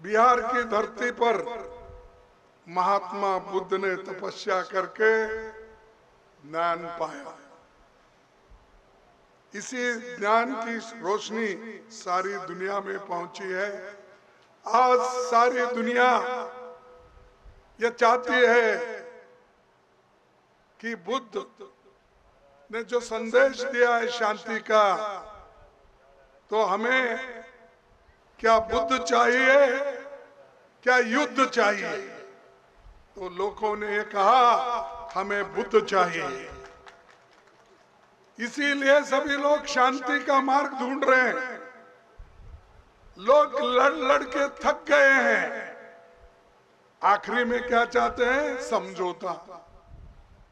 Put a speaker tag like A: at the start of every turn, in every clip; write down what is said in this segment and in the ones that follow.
A: बिहार की धरती पर महात्मा बुद्ध ने तपस्या करके ज्ञान पाया। इसी ज्ञान की रोशनी सारी दुनिया में पहुंची है। आज सारी दुनिया ये चाहती है कि बुद्ध ने जो संदेश दिया है शांति का, तो हमें क्या बुद्ध चाहिए, क्या युद्ध चाहिए? तो लोगों ने ये कहा हमें बुद्ध चाहिए। इसीलिए सभी लोग शांति का मार्ग ढूंढ रहे हैं। लोग लड़ लड़ के थक गए हैं। आखिरी में क्या चाहते हैं? समझौता।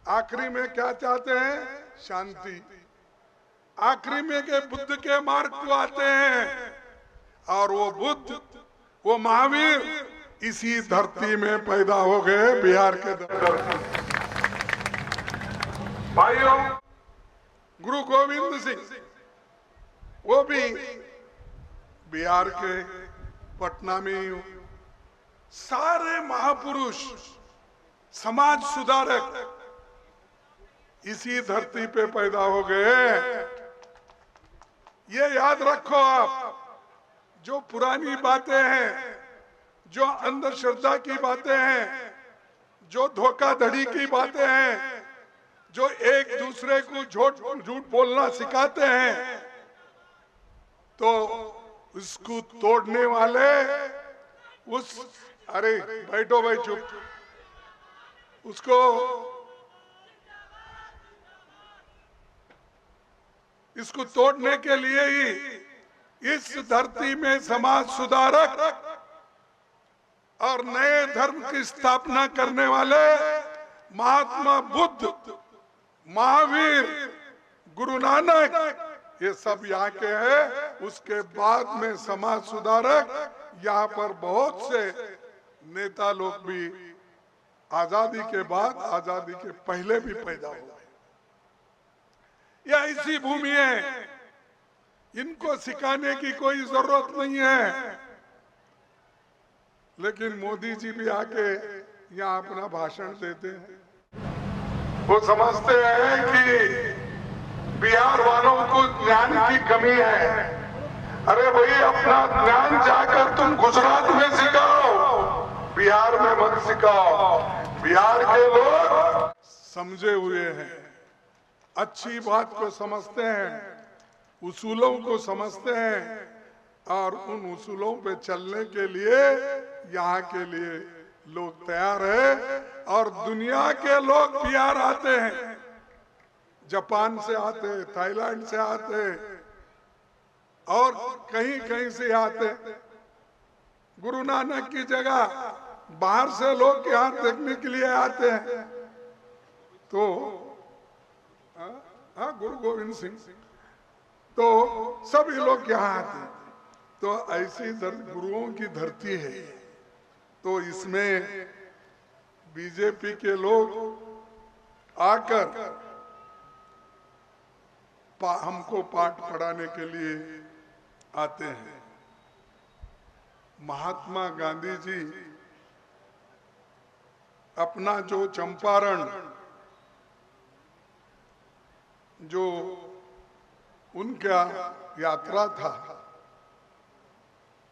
A: आखिरी में क्या चाहते हैं? शांति। आखिरी में के बुद्ध के मार्ग को आते हैं, और वो बुद्ध, वो महावीर इसी धरती में पैदा हो गए, बिहार के धरती। भाइयों, गुरु गोविंद सिंह वो भी बिहार के पटना में ही। सारे महापुरुष, समाज सुधारक इसी धरती पे पैदा हो गए। ये याद रखो आप, जो पुरानी बातें हैं, जो अंधश्रद्धा की बातें हैं, जो धोखाधड़ी की बातें हैं, जो एक दूसरे को झूठ बोलना सिखाते हैं, तो उसको तोड़ने वाले अरे बैठो भाई, चुप। इसको तोड़ने के लिए ही इस धरती में समाज सुधारक और नए धर्म की स्थापना करने वाले महात्मा बुद्ध, महावीर, गुरु नानक, ये सब यहाँ के हैं। उसके बाद में समाज सुधारक यहाँ पर बहुत से नेता लोग भी आजादी के बाद, आजादी के पहले भी पैदा हुए। यह ऐसी भूमि है, इनको सिखाने की कोई जरूरत नहीं है। लेकिन मोदी जी भी आके यहाँ अपना भाषण देते हैं। वो समझते हैं कि बिहार वालों को ज्ञान की कमी है। अरे भाई, अपना ज्ञान जाकर तुम गुजरात में सिखाओ, बिहार में मत सिखाओ। बिहार के लोग समझे हुए हैं, अच्छी बात को समझते हैं, उसूलों को समझते हैं, और उन उसूलों पे चलने के लिए यहाँ के लिए लोग तैयार है। और दुनिया के लोग बिहार आते हैं, जापान से आते हैं, थाईलैंड से आते हैं, और कहीं कहीं से आते हैं। गुरु नानक की जगह बाहर से लोग यहाँ देखने के लिए आते हैं। तो गुरु गोविंद सिंह, तो सभी लोग यहाँ आते हैं। तो ऐसी गुरुओं की धरती है। तो इसमें बीजेपी के लोग आकर हमको पाठ पढ़ाने के लिए आते हैं। महात्मा गांधी जी अपना जो चंपारण, जो उनका यात्रा था,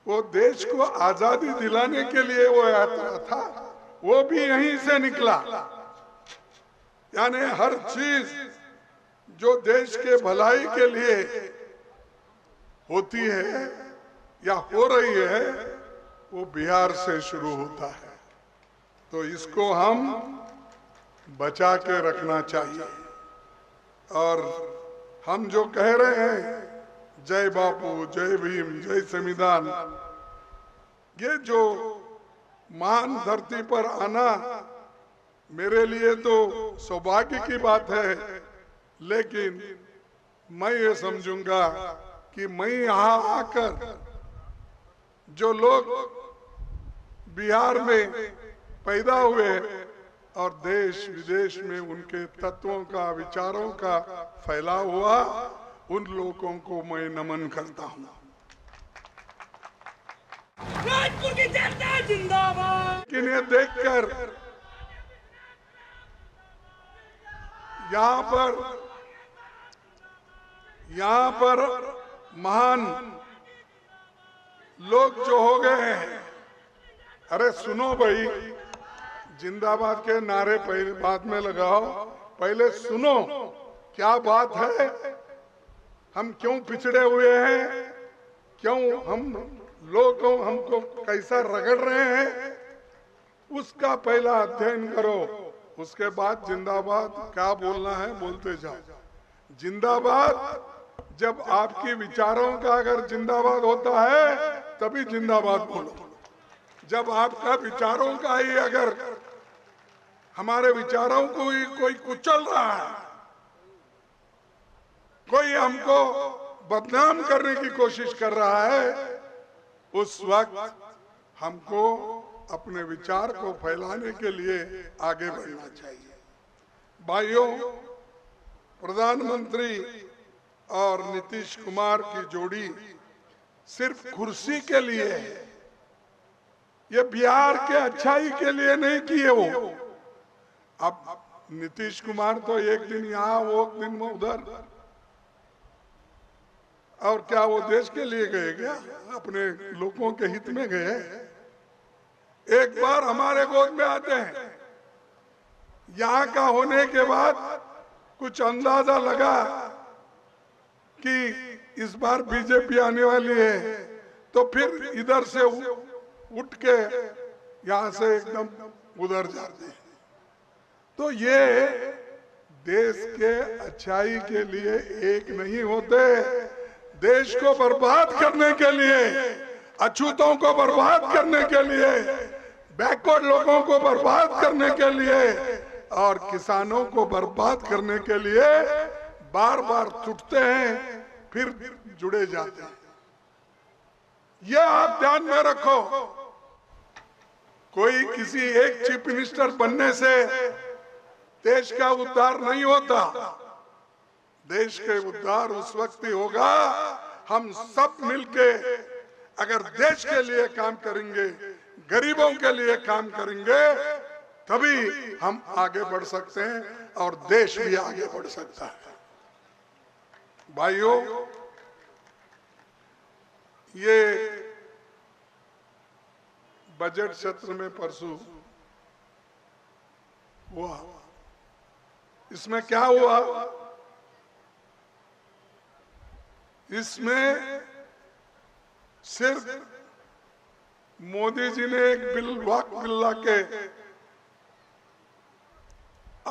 A: वो देश को आजादी दिलाने के लिए वो यात्रा था, वो भी यहीं से निकला। यानी हर चीज जो देश के भलाई के लिए होती है या हो रही है, वो बिहार से शुरू होता है। तो इसको हम बचा के रखना चाहिए। और हम जो कह रहे हैं, जय बापू, जय भीम, जय संविधान, ये जो महान धरती पर आना मेरे लिए तो सौभाग्य की बात है। लेकिन मैं ये समझूंगा कि मैं यहाँ आकर जो लोग बिहार में पैदा हुए और देश विदेश में उनके तत्वों का, विचारों का फैलाव हुआ, उन लोगों को मैं नमन करता हूँ।
B: राजपुर की जिंदाबाद।
A: इन्हें देखकर यहाँ पर महान लोग जो हो गए हैं। अरे सुनो भाई, जिंदाबाद के नारे पहले बाद में लगाओ, पहले सुनो क्या बात है, हम क्यों पिछड़े हुए हैं, क्यों हम लोग हमको कैसा रगड़ रहे हैं, उसका पहला अध्ययन करो, उसके बाद जिंदाबाद क्या बोलना है बोलते जाओ। जिंदाबाद जब आपकी विचारों का अगर जिंदाबाद होता है तभी जिंदाबाद बोलो। जब आपका विचारों का ही अगर हमारे विचारों को ही कोई कुचल रहा है, कोई हमको बदनाम करने की कोशिश कर रहा है, उस वक्त हमको अपने विचार को फैलाने के लिए आगे बढ़ना चाहिए। भाइयों, प्रधानमंत्री और नीतीश कुमार की जोड़ी सिर्फ कुर्सी के लिए है, ये बिहार के अच्छाई के लिए नहीं किए वो। अब नीतीश कुमार तो एक दिन यहाँ वो दिन उधर, और क्या वो देश के लिए गए क्या? अपने लोगों के हित में गए? एक बार हमारे गोद में आते हैं, यहाँ का होने के बाद कुछ अंदाजा लगा कि इस बार बीजेपी आने वाली है, तो फिर इधर से उठ के यहाँ से एकदम उधर जाते हैं। तो ये देश के अच्छाई के लिए एक नहीं होते, देश को बर्बाद करने के लिए, अछूतों को बर्बाद करने के लिए, बैकवर्ड लोगों को बर्बाद करने के लिए और किसानों को बर्बाद करने के लिए बार बार टूटते हैं, फिर जुड़े जाते हैं। यह आप ध्यान में रखो। कोई किसी एक चीफ मिनिस्टर बनने से देश का उद्धार नहीं होता। देश के उद्धार उस वक्त ही होगा हम सब मिलके अगर देश के लिए काम करेंगे, गरीबों के लिए काम करेंगे, तभी हम आगे बढ़ सकते हैं और देश भी आगे बढ़ सकता है। भाइयों, ये बजट सत्र में परसों हुआ, इसमें क्या हुआ? इसमें सिर्फ मोदी जी ने एक बिल ला के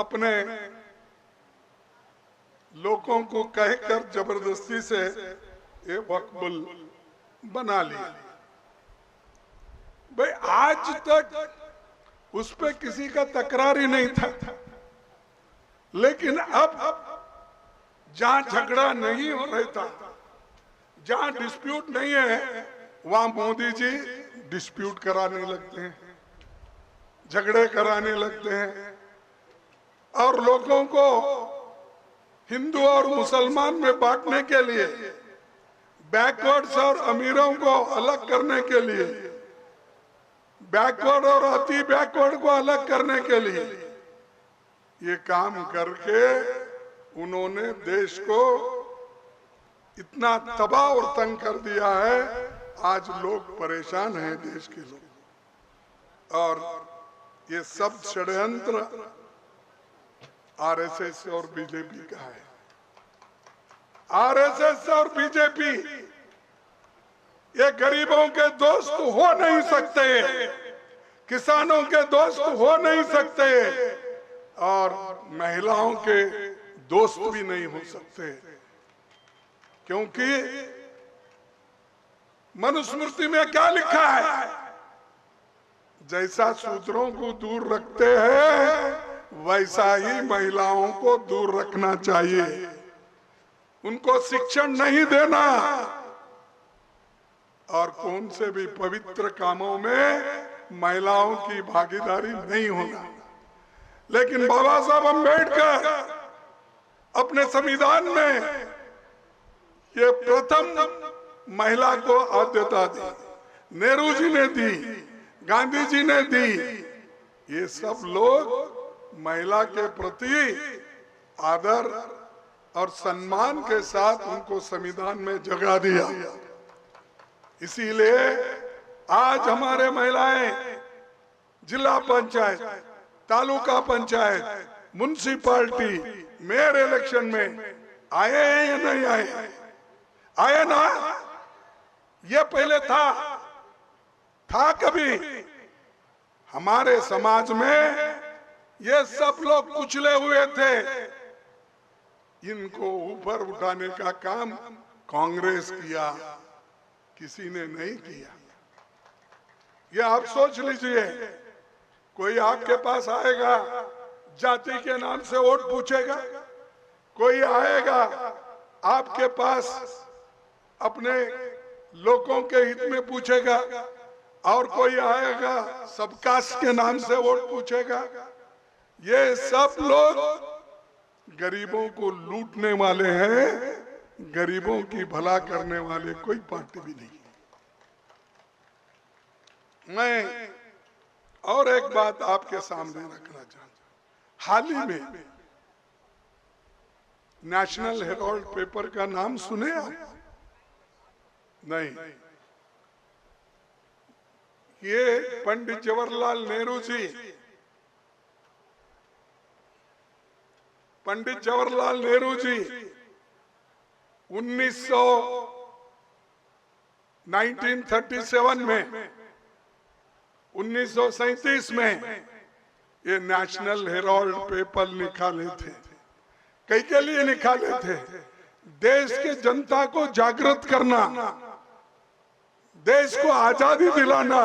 A: अपने लोगों को कहकर जबरदस्ती से ये वक्फ बिल बना लिया। भाई आज तक उस पे किसी का तकरार ही नहीं था, लेकिन अब जहां झगड़ा नहीं हो रहा था, जहां डिस्प्यूट नहीं है, वहां मोदी जी डिस्प्यूट कराने लगते हैं, झगड़े कराने लगते हैं और लोगों को हिंदू और मुसलमान में बांटने के लिए, बैकवर्ड्स और अमीरों को अलग करने के लिए, बैकवर्ड और अति बैकवर्ड को अलग करने के लिए ये काम करके उन्होंने देश को इतना तबाह और तंग कर दिया है। आज लोग परेशान हैं, देश के लोग, और ये सब षड्यंत्र आरएसएस और बीजेपी का है। आरएसएस और बीजेपी ये गरीबों के दोस्त हो नहीं सकते, किसानों के दोस्त हो नहीं सकते और महिलाओं के दोस्त भी नहीं हो सकते, क्योंकि मनुस्मृति में क्या लिखा है? जैसा शूद्रों को दूर रखते हैं वैसा ही महिलाओं को दूर रखना चाहिए, उनको शिक्षण नहीं देना और कौन से भी पवित्र कामों में महिलाओं की भागीदारी नहीं होना। लेकिन बाबा साहब अम्बेडकर अपने संविधान में ये प्रथम महिला को आद्यता दी, नेहरू जी ने दी, गांधी जी ने दी। ये सब लोग महिला के प्रति आदर और सम्मान के साथ उनको संविधान में जगह दिया। इसीलिए आज हमारे महिलाएं जिला panchayat, taluka panchayat, municipality, mayor election में आए हैं या नहीं आए? आए ना? ये पहले था कभी? हमारे समाज में ये सब लोग कुचले हुए थे। इनको ऊपर उठाने का काम कांग्रेस किया, किसी ने नहीं किया। ये आप सोच लीजिए, कोई आपके पास आएगा जाति के नाम से वोट पूछेगा, कोई आएगा आपके पास अपने लोगों के हित में पूछेगा, और कोई आएगा सबकास्ट के नाम से वोट पूछेगा। ये सब लोग गरीबों को लूटने वाले हैं, गरीबों की भला करने वाले कोई पार्टी भी नहीं। मैं और एक बात आपके सामने रखना चाहता हूं। हाल ही में नेशनल हेराल्ड पेपर का नाम सुने आप? नहीं। ये पंडित जवाहरलाल नेहरू जी, पंडित जवाहरलाल नेहरू जी 1937 में, 1937 में ये नेशनल हेराल्ड पेपर निकाले थे। कई के लिए निकाले थे? देश के जनता को जागृत करना, देश को आजादी दिलाना,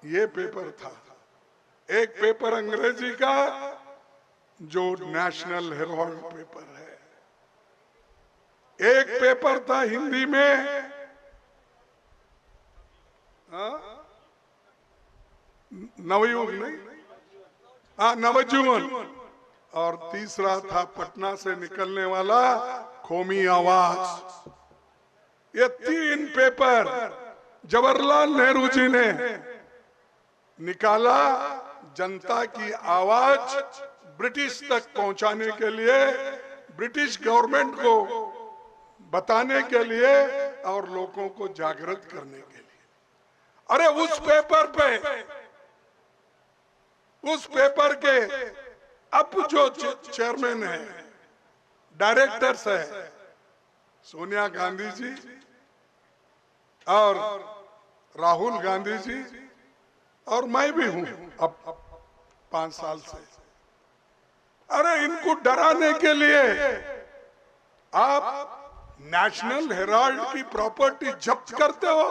A: ये पेपर था। एक पेपर अंग्रेजी का जो नेशनल हेराल्ड पेपर है, एक पेपर था हिंदी में नवयुग नहीं, नवजीवन, और तीसरा था पटना से निकलने वाला कौमी आवाज। ये तीन पेपर जवाहरलाल नेहरू जी ने निकाला जनता की आवाज ब्रिटिश तक पहुंचाने के लिए, ब्रिटिश गवर्नमेंट को बताने के लिए और लोगों को जागृत करने के लिए। अरे उस पेपर के अब जो चेयरमैन है, डायरेक्टर्स है, सोनिया गांधी जी और राहुल गांधी जी, और मैं भी हूं अब 5 साल से। अरे इनको डराने के लिए आप नेशनल हेराल्ड की प्रॉपर्टी जब्त करते हो।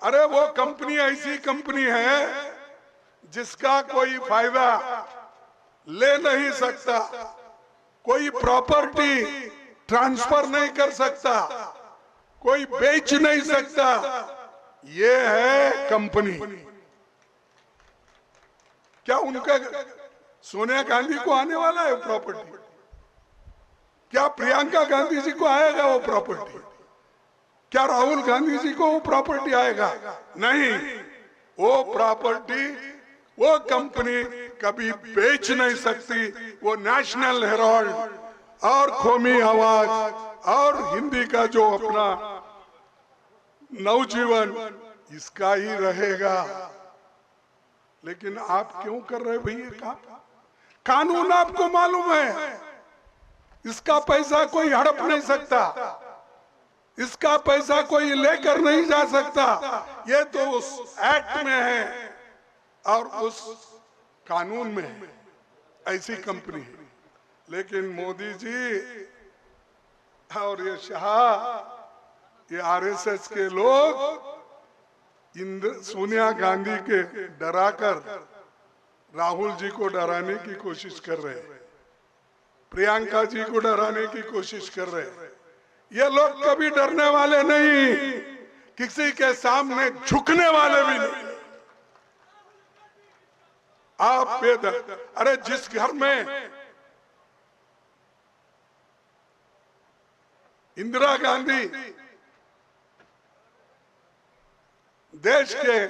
A: अरे वो कंपनी ऐसी कंपनी है जिसका कोई फायदा ले नहीं सकता, कोई प्रॉपर्टी ट्रांसफर नहीं कर सकता, कोई बेच नहीं सकता। ये है कंपनी। क्या उनका सोनिया गांधी को आने वाला है प्रॉपर्टी? क्या प्रियंका गांधी जी को आएगा वो प्रॉपर्टी? क्या राहुल गांधी जी को वो प्रॉपर्टी आएगा? नहीं। वो प्रॉपर्टी, वो कंपनी कभी बेच नहीं सकती। वो नेशनल हेराल्ड और कौमी आवाज और हिंदी का जो अपना नवजीवन, इसका ही रहेगा। लेकिन आप क्यों कर रहे भैया काम? कानून आपको मालूम है, इसका पैसा कोई हड़प नहीं सकता, इसका पैसा कोई लेकर नहीं जा सकता। ये तो उस एक्ट में है और उस कानून में है, ऐसी कंपनी है। लेकिन मोदी जी और ये शाह, ये आरएसएस के लोग सोनिया गांधी के डराकर राहुल जी को डराने की कोशिश कर रहे हैं, प्रियंका जी को डराने की कोशिश कर रहे हैं। ये लोग कभी डरने वाले नहीं, किसी के सामने झुकने वाले भी नहीं। आप अरे जिस घर में इंदिरा गांधी देश के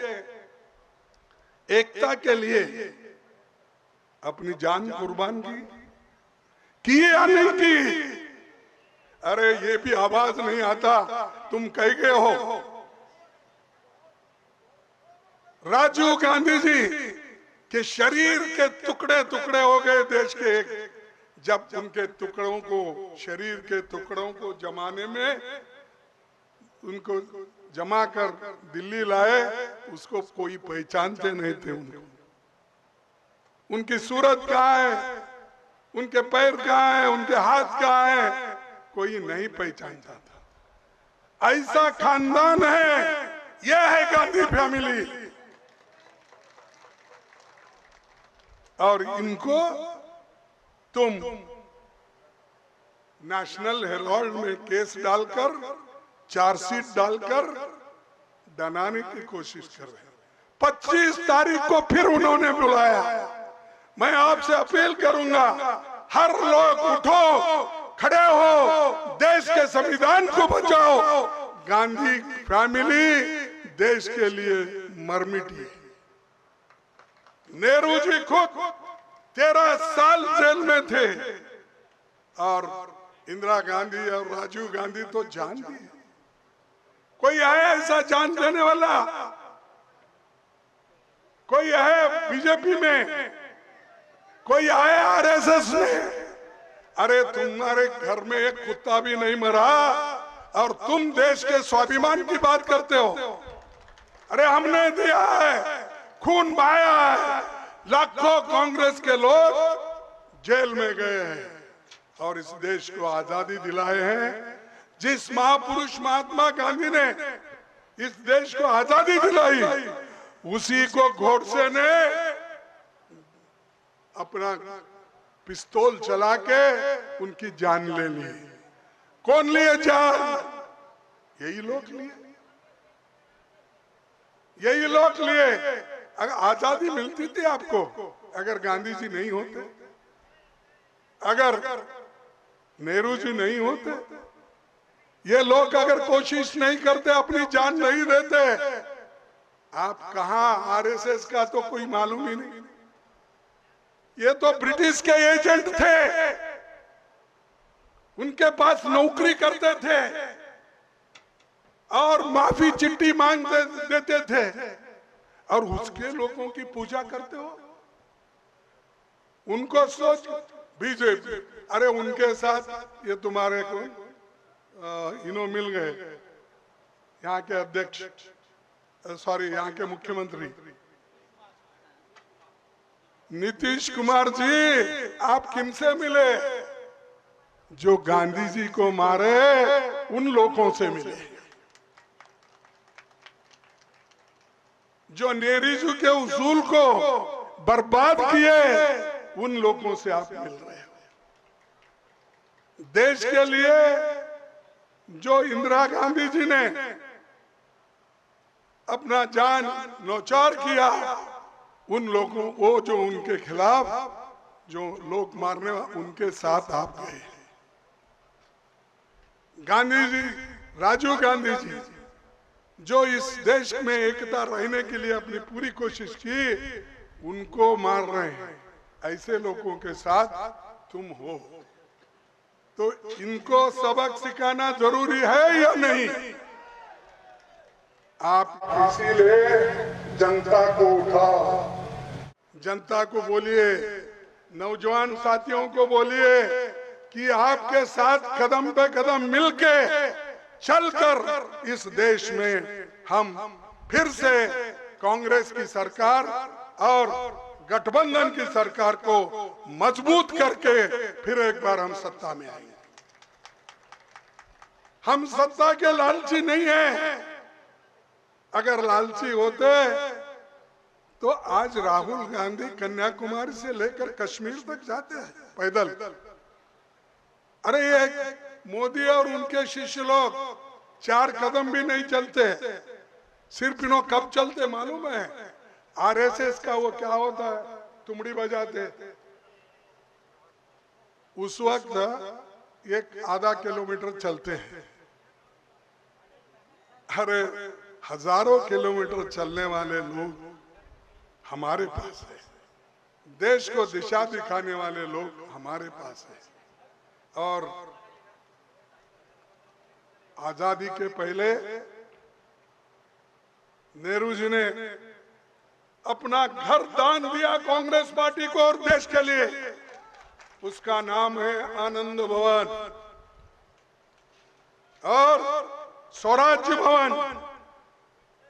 A: एकता के लिए अपनी जान कुर्बान की या नहीं की? अरे ये भी आवाज नहीं आता, तुम कह गए हो। राजीव गांधी जी के शरीर के टुकड़े टुकड़े हो गए देश के, जब उनके टुकड़ों को, शरीर के टुकड़ों को जमाने में उनको जमा कर दिल्ली लाए, उसको कोई पहचानते नहीं थे। उनकी सूरत कहाँ है, उनके पैर कहाँ है, उनके हाथ कहाँ है, कोई नहीं पहचानता था। ऐसा खानदान है, यह है गांधी फैमिली। और इनको तुम नेशनल हेराल्ड में केस डालकर, चार्जशीट डालकर डराने की कोशिश कर रहे हैं। 25 तारीख को फिर उन्होंने बुलाया। मैं आपसे अपील करूंगा, हर लोग उठो, खड़े हो, देश के संविधान को बचाओ। गांधी फैमिली देश के लिए मर मिटी। नेहरू जी खुद 13 साल जेल में थे और इंदिरा गांधी और राजीव गांधी तो जान दिए। कोई है ऐसा जान देने वाला? कोई है बीजेपी में? कोई आया आरएसएस में? अरे तुम्हारे घर में एक कुत्ता भी नहीं मरा और तुम देश के स्वाभिमान की बात करते हो। अरे हमने दिया है, खून बहाया है, लाखों कांग्रेस के लोग जेल में गए हैं और इस देश को आजादी दिलाए हैं। जिस महापुरुष महात्मा गांधी ने इस देश को आजादी दिलाई, उसी को गोडसे ने अपना पिस्तौल चला के उनकी जान ले ली। कौन लिए जान? यही लोग लिए, यही लोग लिए। अगर आजादी मिलती थी आपको, अगर गांधी जी नहीं होते, अगर नेहरू जी नहीं होते, ये लोग अगर कोशिश नहीं करते, अपनी जान नहीं देते, आप कहां? आरएसएस का तो कोई मालूम ही नहीं। ये तो ब्रिटिश के एजेंट थे, उनके पास नौकरी करते थे और माफी चिट्ठी मांग देते थे और उसके लोगों की पूजा करते हो। उनको सोच बीजेपी, अरे उनके साथ ये तुम्हारे को इनो मिल गए, यहाँ के अध्यक्ष, सॉरी यहाँ के मुख्यमंत्री नीतीश कुमार जी, आप किनसे मिले? जो गांधी जी को मारे उन लोगों से मिले। जो नेहरू जी के उसूल को बर्बाद किए, उन लोगों से आप मिल रहे हो। देश के लिए जो इंदिरा गांधी जी ने अपना जान न्यौछावर किया, उन लोगों, वो जो उनके खिलाफ जो लोग मारने, उनके साथ आप गए। गांधी जी, राजीव गांधी जी, जो इस देश में एकता रहने के लिए अपनी पूरी कोशिश की, उनको मार रहे हैं। ऐसे लोगों के साथ तुम हो, तो इनको सबक सिखाना जरूरी है या नहीं? आप इसीलिए जनता को उठाओ, जनता को बोलिए, नौजवान साथियों को बोलिए कि आपके साथ कदम पे कदम मिलके चलकर इस देश में हम फिर से कांग्रेस की सरकार और गठबंधन की सरकार को मजबूत करके फिर एक बार हम सत्ता में आएंगे। हम सत्ता के लालची नहीं हैं। अगर लालची होते तो आज राहुल गांधी कन्याकुमारी से लेकर कश्मीर तक जाते हैं पैदल। अरे ये मोदी और उनके शिष्य लोग 4 कदम भी नहीं चलते। सिर्फ इन्हों कब चलते मालूम है? आरएसएस का वो क्या होता है, तुमड़ी बजाते, उस वक्त 1 आधा किलोमीटर चलते हैं। अरे हजारों किलोमीटर चलने वाले लोग हमारे पास है, देश को दिशा दिखाने वाले लोग हमारे पास है। और आजादी के पहले नेहरू जी ने अपना घर दान दिया कांग्रेस पार्टी को और देश के लिए। उसका नाम है आनंद भवन और स्वराज्य भवन।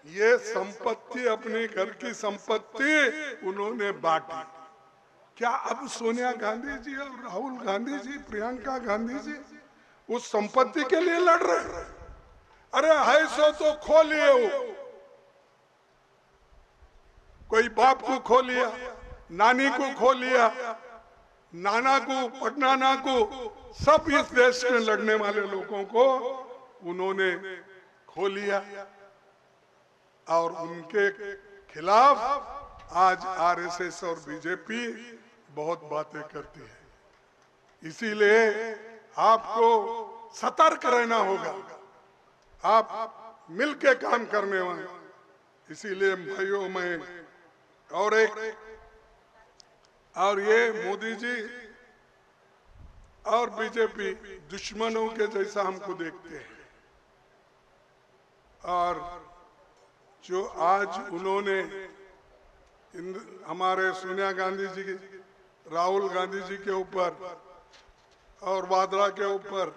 A: ये संपत्ति, अपने घर की संपत्ति उन्होंने बांटी। क्या अब सोनिया गांधी जी और राहुल गांधी जी, प्रियंका गांधी जी उस संपत्ति के लिए लड़ रहे हैं? अरे है सो तो खो लिए हो। कोई बाप को खो लिया, नानी को खो लिया, नाना को, पटनाना को, सब इस देश में लड़ने वाले लोगों को उन्होंने खो लिया। और उनके खिलाफ आज आरएसएस और बीजेपी बहुत बातें करती है। इसीलिए आपको सतर्क रहना होगा, आप मिलके काम करने वाले। इसीलिए भाइयों, मैं और ये मोदी जी और बीजेपी दुश्मनों के जैसा हमको देखते हैं। और जो आज उन्होंने हमारे सोनिया गांधी जी, राहुल गांधी जी के ऊपर और वाड्रा के ऊपर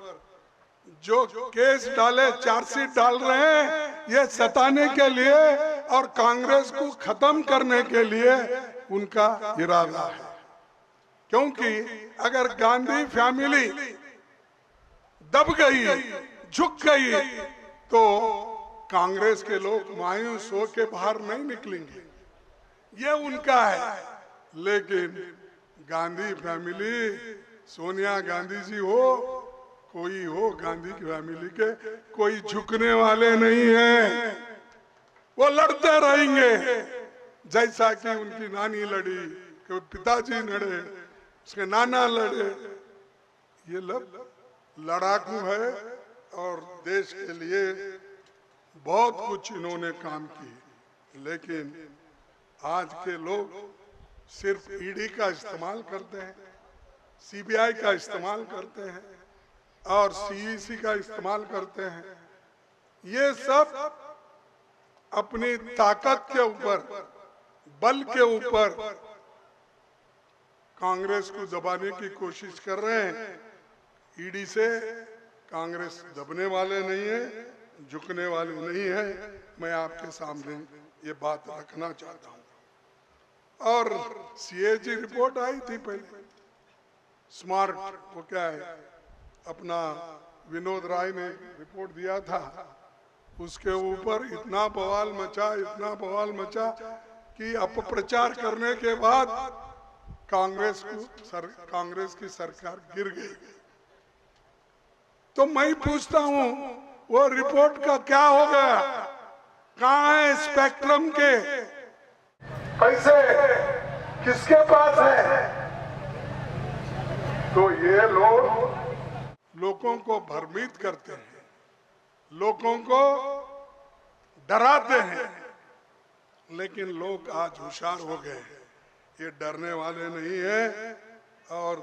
A: जो केस डाले, चार्जशीट डाल रहे हैं, ये सताने के लिए और कांग्रेस को खत्म करने के लिए उनका इरादा है। क्योंकि अगर गांधी फैमिली दब गई, झुक गई, तो कांग्रेस के लोग मायूस होकर बाहर नहीं निकलेंगे। ये उनका है। लेकिन गांधी फैमिली, सोनिया गांधी जी हो, कोई हो, गांधी की फैमिली के कोई झुकने वाले नहीं है। वो लड़ते रहेंगे, जैसा कि उनकी नानी लड़ी, कि पिताजी लड़े, उसके नाना लड़े। ये लोग लड़ाकू है और देश के लिए बहुत कुछ इन्होंने काम किए। लेकिन आज के लोग सिर्फ ईडी का इस्तेमाल करते हैं, सीबीआई का इस्तेमाल करते हैं और सीईसी का इस्तेमाल करते हैं। ये सब अपनी ताकत के ऊपर, बल के ऊपर कांग्रेस को दबाने की कोशिश कर रहे हैं। ईडी से कांग्रेस दबने वाले नहीं है, झुकने वाले नहीं है। मैं आपके सामने ये बात रखना चाहता हूँ। और सीएजी रिपोर्ट आई थी पहले, स्मार्ट, वो क्या है, अपना विनोद राय ने रिपोर्ट दिया था। उसके ऊपर इतना बवाल मचा कि अपप्रचार करने के बाद कांग्रेस की सरकार गिर गई। तो मैं पूछता हूँ, वो रिपोर्ट का क्या हो गया? कहाँ है स्पेक्ट्रम के पैसे, किसके पास है? तो ये लोगों को भ्रमित करते हैं, लोगों को डराते हैं। लेकिन लोग आज होशियार हो गए, ये डरने वाले नहीं है। और